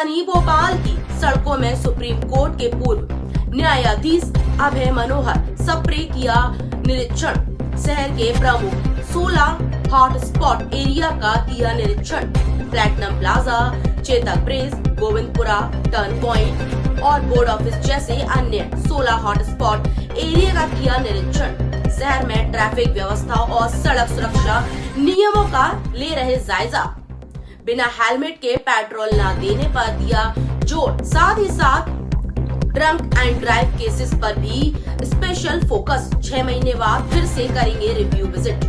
राजधानी भोपाल की सड़कों में सुप्रीम कोर्ट के पूर्व न्यायाधीश अभय मनोहर सप्रे किया निरीक्षण। शहर के प्रमुख 16 हॉटस्पॉट एरिया का किया निरीक्षण। Platinum plaza, Chetak press, Govindpura, turn point और बोर्ड ऑफिस जैसे अन्य 16 हॉटस्पॉट एरिया का किया निरीक्षण। शहर में ट्रैफिक व्यवस्था और सड़क सुरक्षा नियमों का ले रहे जायजा। बिना हेलमेट के पेट्रोल न देने पर दिया जोर। साथ ही साथ ड्रंक एंड ड्राइव केसेस पर भी स्पेशल फोकस। 6 महीने बाद फिर से करेंगे रिव्यू विजिट।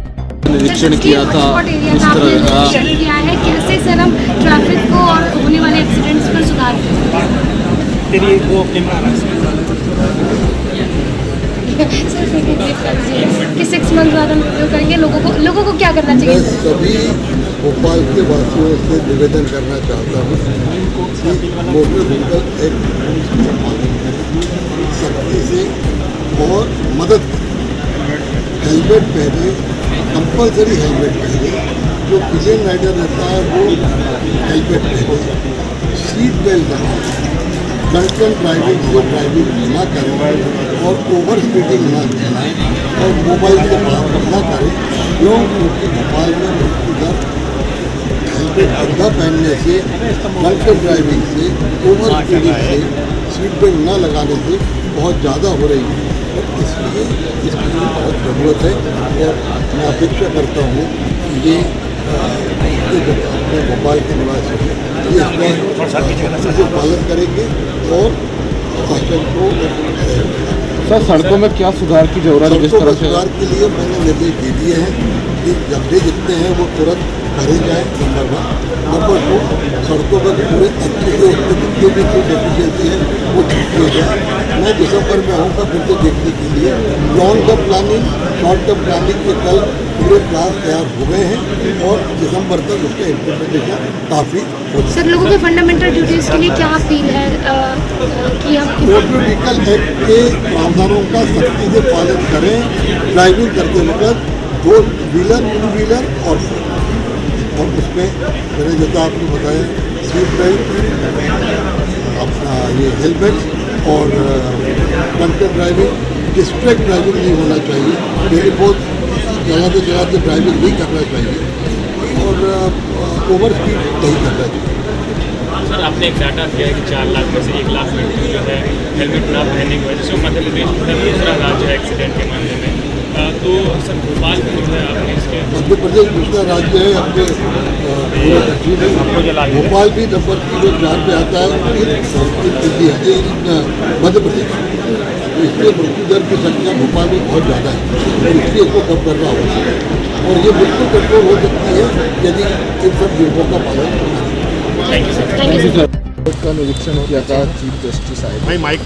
निरीक्षण किया था, इस तरह का किया है। कैसे सर हम ट्रैफिक को और होने वाले एक्सीडेंट्स पर सुधार तेरी वो कि 6 मंथ बाद हम रिव्यू करेंगे। लोगों को क्या करना चाहिए? मैं सभी भोपाल के वासियों से निवेदन करना चाहता हूँ कि मोटर व्हीकल एक्ट सख्ती से और मदद हेलमेट पहने, कंपलसरी हेलमेट पहने। जो पिजन राइडर रहता है वो हेलमेट पहने, सीट बेल्ट लगाए, ड्रंकन ड्राइविंग से ड्राइविंग ना करें और ओवर स्पीडिंग ना चलाएं और मोबाइल से बात ना करें। क्योंकि भोपाल में मृत्यु दर हेलमेट अंधा पहनने से, ड्रंकन ड्राइविंग से, ओवर स्पीडिंग से, सीट बेल्ट न लगाने से बहुत ज़्यादा हो रही है। और इसलिए इसकी बहुत ज़रूरत है और मैं अपेक्षा करता हूँ कि ये अपने भोपाल के निवासी ये इसका पालन करेंगे और शासन को। सर, सड़कों में क्या सुधार की जरूरत है? जिस तरह से सुधार के लिए मैंने निर्देश दे दिए हैं कि गड्ढे जितने हैं वो तुरंत भरे जाए, नंबर 1। नंबर 2, सड़कों पर पूरे अच्छे से उसमें जितने भी कोई डेफिशिएंसी है वो ठीक किए जाए। मैं दिसंबर में आऊँगा फिर से देखने के लिए। Long term planning, short term planning के कल पूरे प्लान तैयार हो गए हैं और दिसंबर तक उसका इम्प्लीमेंटेशन काफ़ी हो। सर, लोगों के फंडामेंटल ड्यूटीज़ के लिए क्या अपील है कि हम मोटर व्हीकल एक्ट के प्रावधानों का सख्ती से पालन करें। ड्राइविंग करते वक्त 2 व्हीलर, 2 व्हीलर और उसमें मैंने जैसा आपने बताया सीट बेल्ट, अपना ये हेलमेट और ड्रंकन ड्राइविंग, डिस्ट्रैक्ट ड्राइविंग नहीं होना चाहिए। मेरे बहुत जगह से ड्राइविंग नहीं करना चाहिए और ओवर स्पीड नहीं करना चाहिए। सर, आपने एक डाटा किया है कि 4 लाख में से 1 लाख व्यक्ति जो है हेलमेट ना पहनने की वजह से मध्य प्रदेश दूसरा राज्य है एक्सीडेंट के मामले में। तो सर, भोपाल में जो है आपने इसके मध्य प्रदेश दूसरा राज्य है अपने पूरे कंट्री में। भोपाल भी नंबर 3-4 पे आता है मध्य प्रदेश। तो इसलिए मृत्यु दर की संख्या भोपाल में बहुत ज़्यादा है और इसलिए इसको कम करना आवश्यक है और ये बिल्कुल कंट्रोल हो सकती है यदि इन सब नियमों का पालन होगा। Thank you sir. का निरीक्षण किया था चीफ जस्टिस आए। भाई माइक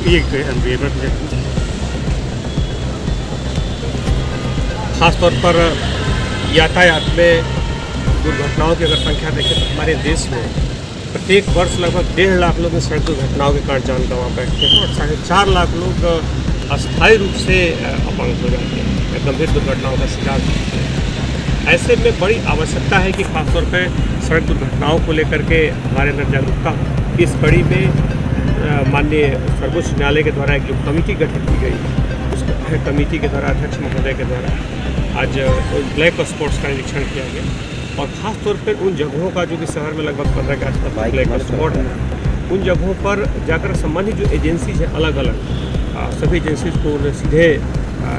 खासतौर पर यातायात में दुर्घटनाओं की अगर संख्या देखें तो हमारे देश में प्रत्येक वर्ष लगभग 1.5 लाख लोग सड़क दुर्घटनाओं के कारण जान गंवा बैठते हैं और 4.5 लाख लोग अस्थायी रूप से अपंग हो जाते हैं, गंभीर दुर्घटनाओं का शिकार होते हैं। ऐसे में बड़ी आवश्यकता है कि खासतौर पर सड़क दुर्घटनाओं को लेकर के हमारे अंदर जागरूकता हो। इस कड़ी में माननीय सर्वोच्च न्यायालय के द्वारा एक जो कमेटी गठित की गई, उस कमेटी के द्वारा अध्यक्ष महोदय के द्वारा आज ब्लैक स्पॉट्स का निरीक्षण किया गया और ख़ास तौर पर उन जगहों का जो कि शहर में लगभग 15 के आसपास ब्लैक स्पॉट है, उन जगहों पर जाकर संबंधित जो एजेंसीज हैं अलग अलग सभी एजेंसीज को उन्हें सीधे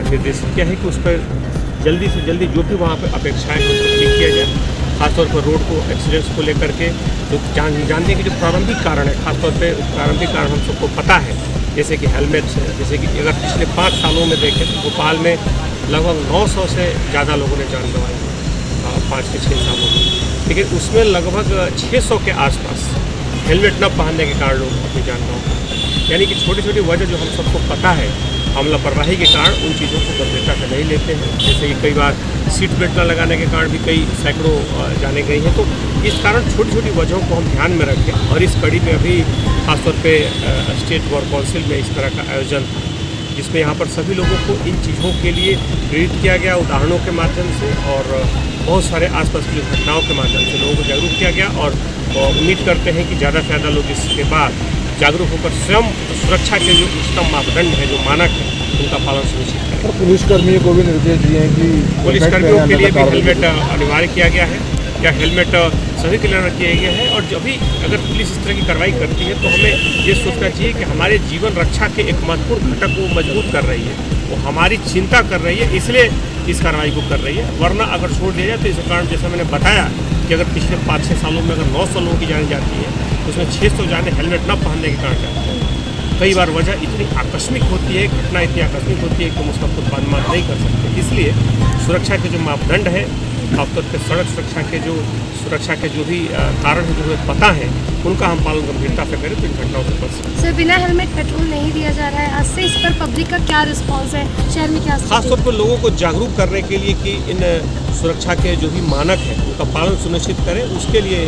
निर्देशित किया है कि उस पर जल्दी से जल्दी जो भी वहाँ पर अपेक्षाएँ हैं उसको ठीक किया जाए। खासतौर पर रोड को एक्सीडेंट्स को लेकर के जो जानने के जो प्रारंभिक कारण है, खासतौर पर प्रारंभिक कारण हम सबको पता है, जैसे कि हेलमेट्स है। जैसे कि अगर पिछले 5 सालों में देखें तो भोपाल में लगभग 900 से ज़्यादा लोगों ने जान गंवाई 5 से 6 सालों में, लेकिन उसमें लगभग 600 के आसपास हेलमेट न पहनने के कारण लोग अपनी जान गंवाते हैं। यानी कि छोटी छोटी वजह जो हम सबको पता है, हम लापरवाही के कारण उन चीज़ों को गंभीरता से नहीं लेते हैं। जैसे कि कई बार सीट बेल्ट न लगाने के कारण भी कई सैकड़ों जाने गई हैं। तो इस कारण छोटी छोटी वजहों को हम ध्यान में रखें और इस कड़ी में अभी खासतौर पे स्टेट बार काउंसिल में इस तरह का आयोजन था, जिसमें यहाँ पर सभी लोगों को इन चीज़ों के लिए प्रेरित किया गया उदाहरणों के माध्यम से और बहुत सारे आसपास की घटनाओं के माध्यम से लोगों को जागरूक किया गया और उम्मीद करते हैं कि ज़्यादा से ज़्यादा लोग इसके बाद जागरूक होकर स्वयं सुरक्षा के जो उच्चतम मापदंड है, जो मानक है, उनका पालन सुनिश्चित करें। और पुलिसकर्मियों को भी निर्देश दिए हैं कि पुलिसकर्मियों के लिए भी हेलमेट अनिवार्य किया गया है या हेलमेट सभी के लिए किए गए हैं। और जब भी अगर पुलिस इस तरह की कार्रवाई करती है तो हमें ये सोचना चाहिए कि हमारे जीवन रक्षा के एक महत्वपूर्ण घटक को मजबूत कर रही है, वो हमारी चिंता कर रही है, इसलिए इस कार्रवाई को कर रही है। वरना अगर छोड़ दिया जाए तो इस कारण जैसा मैंने बताया कि अगर पिछले 5-6 सालों में अगर 900 लोगों की जान जाती है तो उसमें 600 जाने हेलमेट न पहनने के कारण जाती है। कई बार वजह इतनी आकस्मिक होती है, घटना इतनी आकस्मिक होती है कि हम उसका खुद अनुमान नहीं कर सकते। इसलिए सुरक्षा के जो मापदंड है, खासतौर पर सड़क सुरक्षा के जो भी कारण है, जो हमें पता है, उनका हम पालन गंभीरता से करें तो इन घटनाओं से बच सकते। सर, बिना हेलमेट पेट्रोल नहीं दिया जा रहा है, आज से इस पर पब्लिक का क्या रिस्पॉन्स है, शहर में क्या स्थिति है? खासतौर पर लोगों को जागरूक करने के लिए कि इन सुरक्षा के जो भी मानक हैं उनका पालन सुनिश्चित करें, उसके लिए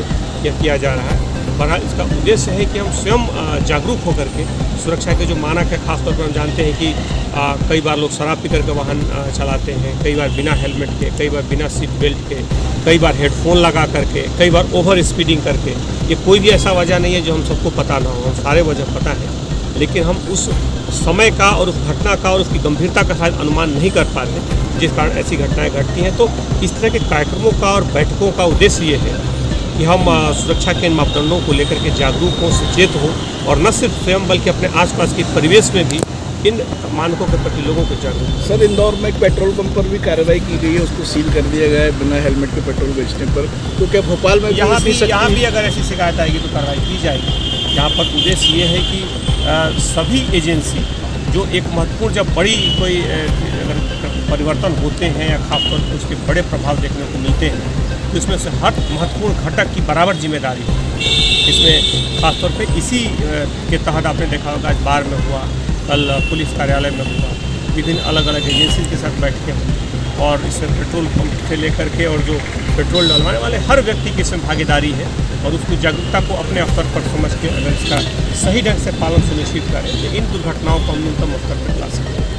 यह किया जा रहा है। बहरहाल इसका उद्देश्य है कि हम स्वयं जागरूक होकर के सुरक्षा के जो मानक है, खासतौर पर हम जानते हैं कि कई बार लोग शराब पी करके वाहन चलाते हैं, कई बार बिना हेलमेट के, कई बार बिना सीट बेल्ट के, कई बार हेडफोन लगा करके, कई बार ओवर स्पीडिंग करके। ये कोई भी ऐसा वजह नहीं है जो हम सबको पता ना हो, हम सारे वजह पता है, लेकिन हम उस समय का और उस घटना का और उसकी गंभीरता का शायद अनुमान नहीं कर पाते, जिस कारण ऐसी घटनाएँ घटती हैं। तो इस तरह के कार्यक्रमों का और बैठकों का उद्देश्य ये है कि हम सुरक्षा के इन मापदंडों को लेकर के जागरूक हों, सचेत हों और न सिर्फ स्वयं बल्कि अपने आसपास के परिवेश में भी इन मानकों के प्रति लोगों को जागरूक। सर, इंदौर में एक पेट्रोल पंप पर भी कार्रवाई की गई है, उसको सील कर दिया गया है बिना हेलमेट के पेट्रोल बेचने पर। तो क्या भोपाल में यहाँ भी अगर ऐसी शिकायत आएगी तो कार्रवाई की जाएगी। यहाँ पर उद्देश्य ये है कि सभी एजेंसी जो एक महत्वपूर्ण, जब बड़ी कोई अगर परिवर्तन होते हैं या खासतौर पर उसके बड़े प्रभाव देखने को मिलते हैं, तो इसमें से हर महत्वपूर्ण घटक की बराबर जिम्मेदारी है। इसमें खासतौर पे इसी के तहत आपने देखा होगा, आज बार में हुआ, कल पुलिस कार्यालय में हुआ, विभिन्न अलग अलग एजेंसी के साथ बैठकें हुई और इसमें पेट्रोल पंप से लेकर के और जो पेट्रोल डलवाने वाले हर व्यक्ति की इसमें भागीदारी है और उसकी जागरूकता को अपने स्तर पर समझ के अगर इसका सही ढंग से पालन सुनिश्चित करें तो इन दुर्घटनाओं को हम न्यूनतम स्तर पर ला सकते हैं।